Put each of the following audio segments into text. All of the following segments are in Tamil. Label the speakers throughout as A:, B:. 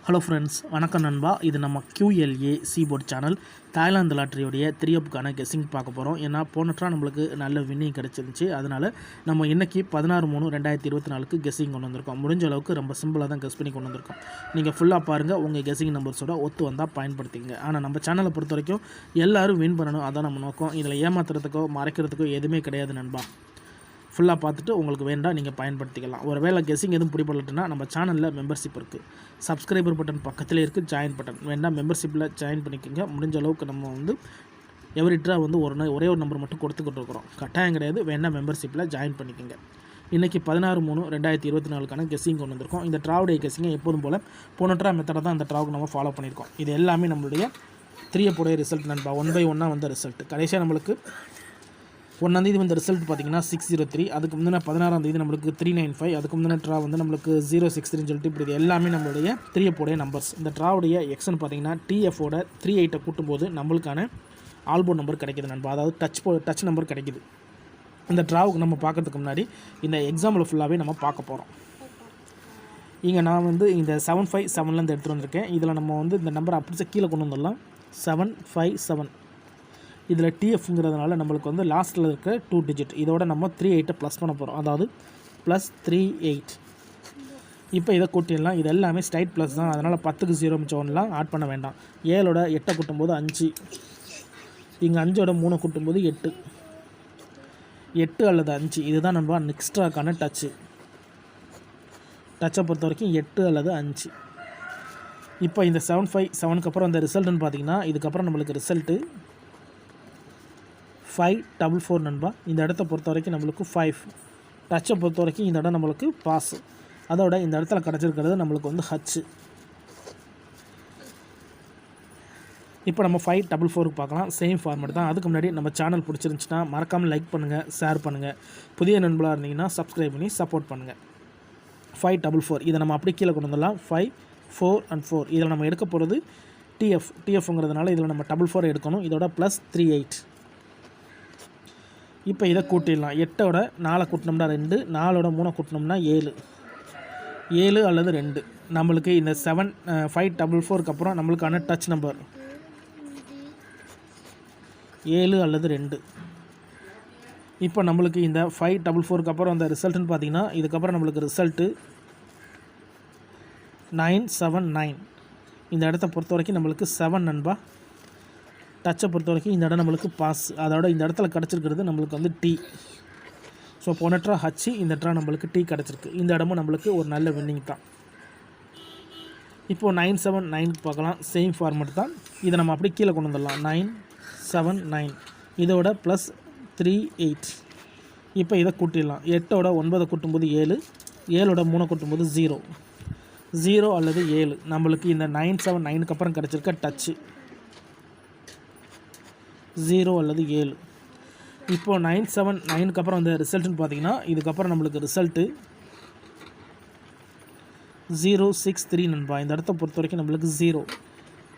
A: ஹலோ ஃப்ரெண்ட்ஸ், வணக்கம் நண்பா. இது நம்ம QLA சீபோர்ட் சேனல் தாய்லாந்து லாட்ரியோடைய 3 கெஸ்ஸிங் பார்க்க போகிறோம். ஏன்னா போனட்ரா நம்மளுக்கு நல்ல வின்னிங் கிடச்சிருந்துச்சு. அதனால் நம்ம இன்றைக்கி 16/3/2024 கெஸ்ஸிங் கொண்டு வந்திருக்கோம். முடிஞ்ச அளவுக்கு ரொம்ப சிம்பிளாக தான் கெஸ் பண்ணி கொண்டு வந்திருக்கோம். நீங்கள் ஃபுல்லாக பாருங்கள், உங்கள் கெஸ்ஸிங் நம்பர்ஸோட ஒத்து வந்தால் பயன்படுத்திங்க. ஆனால் நம்ம சேனலை பொறுத்த வரைக்கும் எல்லோரும் வின் பண்ணணும், அதான் நம்ம நோக்கம். இதில் ஏமாத்துறதுக்கோ மறைக்கிறதுக்கோ எதுவுமே கிடையாது நண்பா. ஃபுல்லாக பார்த்துட்டு உங்களுக்கு வேண்டாம் நீங்கள் பயன்படுத்திக்கலாம். ஒரு வேளை கெஸ்ஸிங் எதுவும் பிடிப்படலட்டுனா நம்ம சேனலில் மெம்பர்ஷிப் இருக்குது. சப்ஸ்கிரைபர் பட்டன் பக்கத்திலே இருக்குது, ஜாயின் பட்டன் வேண்டாம் மெம்பர்ஷிப்பில் ஜாயின் பண்ணிக்கோங்க. முடிஞ்ச அளவுக்கு நம்ம எவரி ட்ரா ஒரே ஒரு நம்பர் மட்டும் கொடுத்துக்கிட்டு இருக்கிறோம். கட்டாயம் கிடையாது, வேண்டாம் மெம்பர்ஷிப்பில் ஜாயின் பண்ணிக்கோங்க. இன்றைக்கி 16/3/2024 கெஸ்ஸிங் கொண்டு வந்திருக்கோம். இந்த ட்ராவுடைய கெஸ்ஸிங்கை எப்போதும் போல் போன ட்ரா மெத்தடை தான் அந்த ட்ராவுக்கு நம்ம ஃபாலோ பண்ணியிருக்கோம். இது எல்லாமே நம்மளுடைய 3 ரிசல்ட் நண்பா. 1 by 1 வந்த ரிசல்ட். கடைசியாக நம்மளுக்கு 1ஆம் தேதி ரிசல்ட் பார்த்திங்கன்னா 603. அதுக்கு முந்தின 16ஆம் தேதி நம்மளுக்கு 395. அதுக்கு முந்தின ட்ரா நம்மளுக்கு 063 சொல்லிட்டு இப்படி இது எல்லாமே நம்மளுடைய 3 நம்பர்ஸ். இந்த ட்ராவுடைய எக்ஸ்ன்னு பார்த்திங்கன்னா TFோட 38 கூட்டும்போது நம்மளுக்கான ஆல்போர்ட் நம்பர் கிடைக்கிது நண்பா. அதாவது டச் நம்பர் கிடைக்கிது. இந்த ட்ராவுக்கு நம்ம பார்க்கறதுக்கு முன்னாடி இந்த எக்ஸாம்பிள் ஃபுல்லாகவே நம்ம பார்க்க போகிறோம். இங்கே நான் இந்த 757 எடுத்துகிட்டு வந்திருக்கேன். இதில் நம்ம இந்த நம்பரை அப்படி கீழே கொண்டு வந்துடலாம். 757 இதில் TFங்கிறதுனால நம்மளுக்கு லாஸ்ட்டில் இருக்க 2 டிஜிட். இதோட நம்ம 38 ப்ளஸ் பண்ண போகிறோம். அதாவது +38. இப்போ இதை கூட்டிடலாம். இது எல்லாமே ஸ்ட்ரைட் ப்ளஸ் தான். அதனால் 10க்கு 0 மிச்சம் 1லாம் ஆட் பண்ண வேண்டாம். 7ஓட 8 கூட்டும்போது 5. இங்கே 5ஓட 3 கூட்டும்போது 8. 8 அல்லது 5 இதுதான் நம்ம நெக்ஸ்ட்ராக்கான டச்சை பொறுத்த வரைக்கும் 8 அல்லது 5. இப்போ இந்த 757க்கு அப்புறம் அந்த ரிசல்ட்டுன்னு பார்த்தீங்கன்னா இதுக்கப்புறம் நம்மளுக்கு ரிசல்ட்டு 544 நண்பா. இந்த இடத்த பொறுத்த வரைக்கும் நம்மளுக்கு 5. டச்சை பொறுத்த வரைக்கும் இந்த இடம் நம்மளுக்கு பாஸ். அதோட இந்த இடத்துல கிடச்சிருக்கிறது நம்மளுக்கு ஹச். இப்போ நம்ம 544க்கு பார்க்கலாம். சேம் ஃபார்மேட் தான். அதுக்கு முன்னாடி நம்ம சேனல் பிடிச்சிருந்துச்சுன்னா மறக்காமல் லைக் பண்ணுங்கள், ஷேர் பண்ணுங்கள். புதிய நண்பர்களாக இருந்தீங்கன்னா சப்ஸ்கிரைப் பண்ணி சப்போர்ட் பண்ணுங்கள். 544 இதை நம்ம அப்படியே கீழே கொண்டு வந்துடலாம். 5, 4 and 4 இதில் நம்ம எடுக்க போகிறது TFங்கிறதுனால இதில் நம்ம 44 எடுக்கணும். இதோட +38. இப்போ இதை கூட்டிடலாம். 8ஓட 4 கூட்டினோம்னா 2, 4ஓட 3 கூட்டினோம்னா 7. 7 அல்லது 2 நம்மளுக்கு இந்த 544க்கு அப்புறம் நம்மளுக்கான டச் நம்பர் 7 அல்லது 2. இப்போ நம்மளுக்கு இந்த 544க்கு அப்புறம் அந்த ரிசல்ட்டுன்னு பார்த்தீங்கன்னா இதுக்கப்புறம் நம்மளுக்கு ரிசல்ட்டு 979. இந்த இடத்த பொறுத்த வரைக்கும் நம்மளுக்கு 7 நண்பா. டச்சை பொறுத்த வரைக்கும் இந்த இடம் நம்மளுக்கு பாஸ். அதோட இந்த இடத்துல கிடச்சிருக்கிறது நம்மளுக்கு T. ஸோ போன ட்ரா ஹச், இந்த ட்ரா நம்மளுக்கு T கிடச்சிருக்கு. இந்த இடமும் நம்மளுக்கு ஒரு நல்ல வின்னிங் தான். இப்போது 979க்கு பார்க்கலாம். சேம் ஃபார்மேட் தான். இதை நம்ம அப்படியே கீழே கொண்டு வந்துடலாம். 979 இதோட +38. இப்போ இதை கூட்டிடலாம். 8ஓட 9 கூட்டும்போது 7, 7ஓட 3 கூட்டும்போது 0. 0 அல்லது 7 நம்மளுக்கு இந்த 979க்கு அப்புறம் கிடச்சிருக்க டச்சு 0 அல்லது 7. இப்போது 979க்கு அப்புறம் அந்த ரிசல்ட்டுன்னு பார்த்தீங்கன்னா இதுக்கப்புறம் நம்மளுக்கு ரிசல்ட்டு 063 நண்பா. இந்த இடத்த பொறுத்த வரைக்கும் நம்மளுக்கு 0.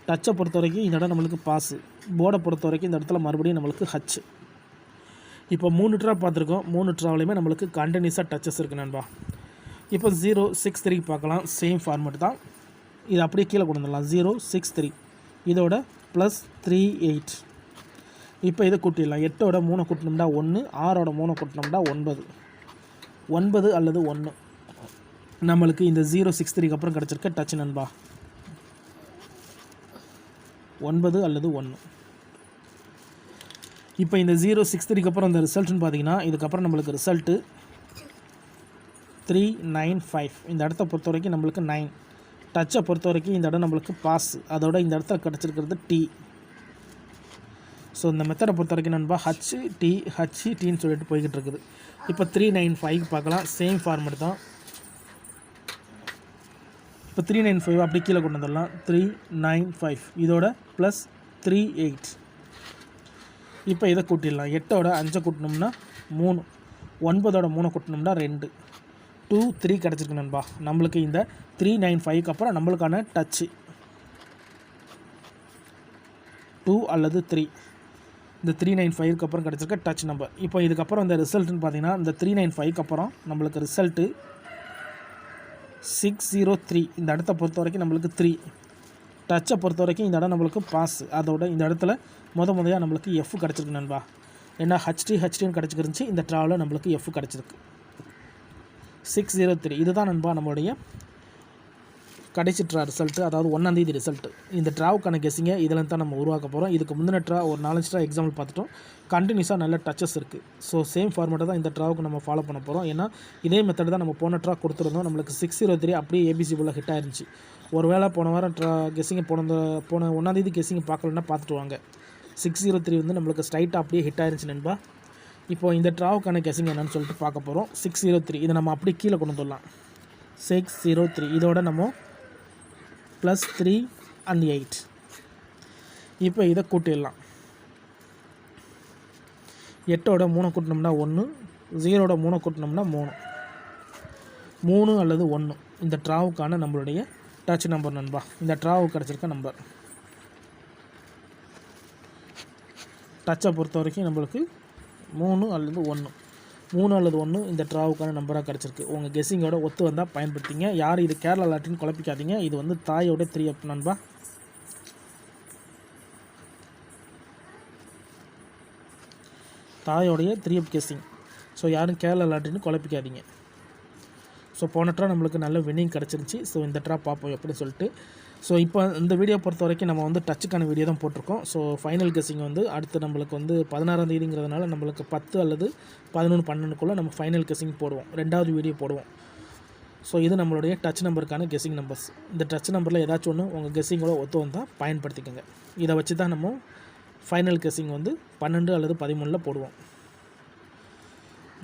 A: டச்சை பொறுத்த வரைக்கும் இந்த இடம் நம்மளுக்கு பாஸு. போர்டை பொறுத்த வரைக்கும் இந்த இடத்துல மறுபடியும் நம்மளுக்கு ஹச். இப்போ 3 ட்ரா பார்த்துருக்கோம். 3 ட்ராவிலையுமே நம்மளுக்கு கண்டினியூஸாக டச்சஸ் இருக்குது நண்பா. இப்போ 063 பார்க்கலாம். சேம் ஃபார்மேட் தான். இது அப்படியே கீழே கொண்டு வந்துடலாம். 063 இதோட +38. இப்போ இதை கூட்டிடலாம். 8ஓட 3 கூட்டினோம்னா 1, 6ஓட 3 கூட்டினோம்னா 9. 9 அல்லது 1 நம்மளுக்கு இந்த 063க்கு அப்புறம் கிடச்சிருக்க டச் நண்பா. 9 அல்லது 1. இப்போ இந்த 063க்கு அப்புறம் இந்த ரிசல்ட்டுன்னு பார்த்தீங்கன்னா இதுக்கப்புறம் நம்மளுக்கு ரிசல்ட்டு 395. இந்த இடத்த பொறுத்த வரைக்கும் நம்மளுக்கு 9. டச்சை பொறுத்த வரைக்கும் இந்த இடம் நம்மளுக்கு பாஸ். அதோட இந்த இடத்துல கிடச்சிருக்கிறது T. ஸோ இந்த மெத்தடை பொறுத்த வரைக்கும் நண்பா ஹச்டின்னு சொல்லிட்டு போய்கிட்டு இருக்குது. இப்போ 395 பார்க்கலாம். சேம் ஃபார்மேட் தான். இப்போ 395 அப்படி கீழே கொண்டு வந்துடலாம். 395 இதோட +38. இப்போ இதை கூட்டிடலாம். 8ஓட 5 கூட்டினோம்னா 3, 9ஓட 3 கூட்டினோம்னா 2, 2, 3 கிடச்சிருக்கு நண்பா. நம்மளுக்கு இந்த 395க்கு அப்புறம் நம்மளுக்கான டச்சு 2 அல்லது 3. இந்த 395க்கு அப்புறம் கிடச்சிருக்க டச் நம்பர். இப்போ இதுக்கப்புறம் இந்த ரிசல்ட்டுன்னு பார்த்தீங்கன்னா இந்த 395க்கு அப்புறம் நம்மளுக்கு ரிசல்ட்டு 603 இந்த இடத்த பொறுத்த வரைக்கும் நம்மளுக்கு 3. டச்சை பொறுத்த வரைக்கும் இந்த இடம் நம்மளுக்கு பாஸ். அதோட இந்த இடத்துல முதையாக நம்மளுக்கு எஃப் கிடச்சிருக்கு நண்பா. ஏன்னா ஹச்டின்னு கிடச்சிருந்துச்சு, இந்த ட்ராவில் நம்மளுக்கு எஃப் கிடச்சிருக்கு. 603 இதுதான் நண்பா நம்மளுடைய கடைசி ட்ரா ரிசல்ட்டு, அதாவது 1ஆம் தேதி ரிசல்ட்டு. இந்த ட்ராவுக்கான கெஸிங்கை இதில் தான் நம்ம உருவாக்க போகிறோம். இதுக்கு முந்தின ட்ரா ஒரு 4 ட்ரா எக்ஸாம்பிள் பார்த்துட்டோம். கண்டினியூஸாக நல்ல டச்சஸ் இருக்குது. ஸோ சேம் ஃபார்மேட்டை தான் இந்த ட்ராவுக்கு நம்ம ஃபாலோ பண்ண போகிறோம். ஏன்னா இதே மெத்தட் தான் நம்ம போன ட்ரா கொடுத்துருந்தோம். நம்மளுக்கு 603 அப்படியே ஏபிசி போல் ஹிட் ஆயிருந்துச்சு. ஒரு வேளை போன வாரம் ட்ரா கெஸிங்கை போன 1ஆம் தேதி கெஸிங்கை பார்க்கலன்னா பார்த்துட்டு வாங்க. 603 வந்து நம்மளுக்கு ஸ்ட்ரைட்டாக அப்படியே ஹிட் ஆயிருந்துச்சு நண்பா. இப்போ இந்த ட்ராவுக்கான கெஸிங் என்னன்னு சொல்லிட்டு பார்க்க போகிறோம். 603 இதை நம்ம அப்படியே கீழே கொண்டு வந்துடலாம். 603 இதோட நம்ம +3 and 8. இப்போ இதை கூட்டிடலாம். 8ஓட 3 கூட்டினோம்னா 1, 0ஓட 3 கூட்டினோம்னா 3 அல்லது 1 இந்த ட்ராவுக்கான நம்மளுடைய டச் நம்பர் நண்பா. இந்த ட்ராவுக்கு கிடச்சிருக்க நம்பர். டச்சை பொறுத்த வரைக்கும் நம்மளுக்கு 3 அல்லது 1 இந்த ட்ராவுக்கான நம்பராக கிடச்சிருக்கு. உங்கள் கெஸ்ஸிங்கோட ஒத்து வந்தால் பயன்படுத்திங்க. யார் இது கேரளா லாட்டின்னு குழப்பிக்காதீங்க. இது வந்து தாயோட 3 அப் நண்பா. தாயோடைய 3 அப் கெஸ்ஸிங். ஸோ யாரும் கேரளா லாட்டின்னு குழப்பிக்காதீங்க. ஸோ போன ட்ரா நம்மளுக்கு நல்ல வின்னிங் கிடச்சிருந்துச்சி. ஸோ இந்த ட்ரா பார்ப்போம் எப்படின்னு சொல்லிட்டு. ஸோ இப்போ இந்த வீடியோ பொறுத்த வரைக்கும் நம்ம வந்து டச்சுக்கான வீடியோ தான் போட்டிருக்கோம். ஸோ ஃபைனல் கெஸ்ஸிங் வந்து அடுத்து நம்மளுக்கு வந்து 16ஆம் தேதிங்கிறதுனால நம்மளுக்கு 10 அல்லது 11, 12க்குள்ளே நம்ம ஃபைனல் கெஸ்ஸிங் போடுவோம். 2வது வீடியோ போடுவோம். ஸோ இது நம்மளுடைய டச் நம்பருக்கான கெஸ்ஸிங் நம்பர்ஸ். இந்த டச் நம்பரில் ஏதாச்சும் ஒன்று உங்கள் கெஸ்ஸிங்கோட ஒத்து வந்தால் பயன்படுத்திக்கோங்க. இதை வச்சு தான் நம்ம ஃபைனல் கெஸ்ஸிங் வந்து 12 அல்லது 13ல் போடுவோம்.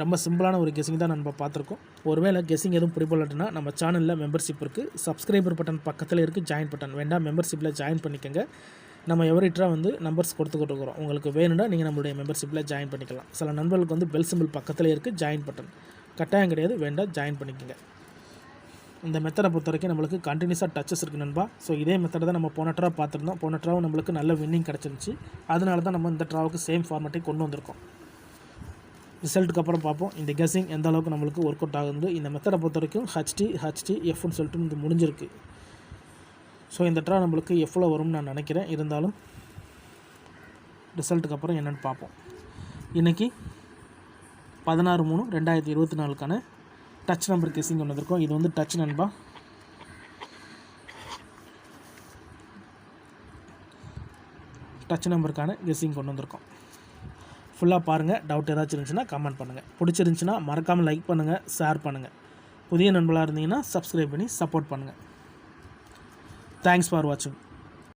A: ரொம்ப சிம்பிளான ஒரு கெஸ்ஸிங் தான் நம்ம பார்த்துருக்கோம். ஒருவேளை கெஸ்ஸிங் எதுவும் பிடிபடலன்னா நம்ம சேனலில் மெம்பர்ஷிப் இருக்குது. சப்ஸ்கிரைபர் பட்டன் பக்கத்தில் இருக்குது, ஜாயின் பட்டன். வேண்டாம் மெம்பர்ஷிப்பில் ஜாயின் பண்ணிக்கோங்க. நம்ம எவரிட்டா வந்து நம்பர்ஸ் கொடுத்துக்கிட்டு இருக்கிறோம். உங்களுக்கு வேணும்னா நீங்கள் நம்மளுடைய மெம்பர்ஷிப்பில் ஜாயின் பண்ணிக்கலாம். சில நண்பர்களுக்கு வந்து பெல் சிம்பிள் பக்கத்தில் இருக்குது, ஜாயின் பட்டன். கட்டாயம் கிடையாது, வேண்டாம் ஜாயின் பண்ணிக்கோங்க. இந்த மெத்தடை பொறுத்த வரைக்கும் நம்மளுக்கு கண்டினியூஸாக டச்சஸ் இருக்குது நண்பா. ஸோ இதே மெத்தடை தான் நம்ம போன ட்ரா பார்த்துருந்தோம். போன ட்ராவும் நம்மளுக்கு நல்ல வின்னிங் கிடச்சிருந்துச்சி. அதனால தான் நம்ம இந்த ட்ராவுக்கு சேம் ஃபார்மேட்டை கொண்டு வந்திருக்கோம். ரிசல்ட்டுக்கு அப்புறம் பார்ப்போம் இந்த கெஸ்ஸிங் எந்த அளவுக்கு நம்மளுக்கு ஒர்க் அவுட் ஆகுது. இந்த மெத்தடை பொறுத்த வரைக்கும் HTFன்னு சொல்லிட்டு இது முடிஞ்சிருக்கு. ஸோ இந்த ட்ரா நம்மளுக்கு எஃப்ல வரும்னு நான் நினைக்கிறேன். இருந்தாலும் ரிசல்ட்டுக்கு அப்புறம் என்னென்னு பார்ப்போம். இன்றைக்கி 16/3/2024க்கான டச் நம்பர் கெஸ்ஸிங் கொண்டு வந்திருக்கோம். இது வந்து டச் நண்பா. டச் நம்பருக்கான கெஸ்ஸிங் கொண்டு வந்திருக்கோம். ஃபுல்லாக பாருங்கள். டவுட் ஏதாச்சும் இருந்துச்சுன்னா கமெண்ட் பண்ணுங்கள். பிடிச்சிருந்துச்சின்னா மறக்காமல் லைக் பண்ணுங்கள், ஷேர் பண்ணுங்கள். புதிய நண்பர்களாக இருந்தீங்கன்னா சப்ஸ்கிரைப் பண்ணி சப்போர்ட் பண்ணுங்கள். தேங்க்ஸ் ஃபார் வாட்சிங்.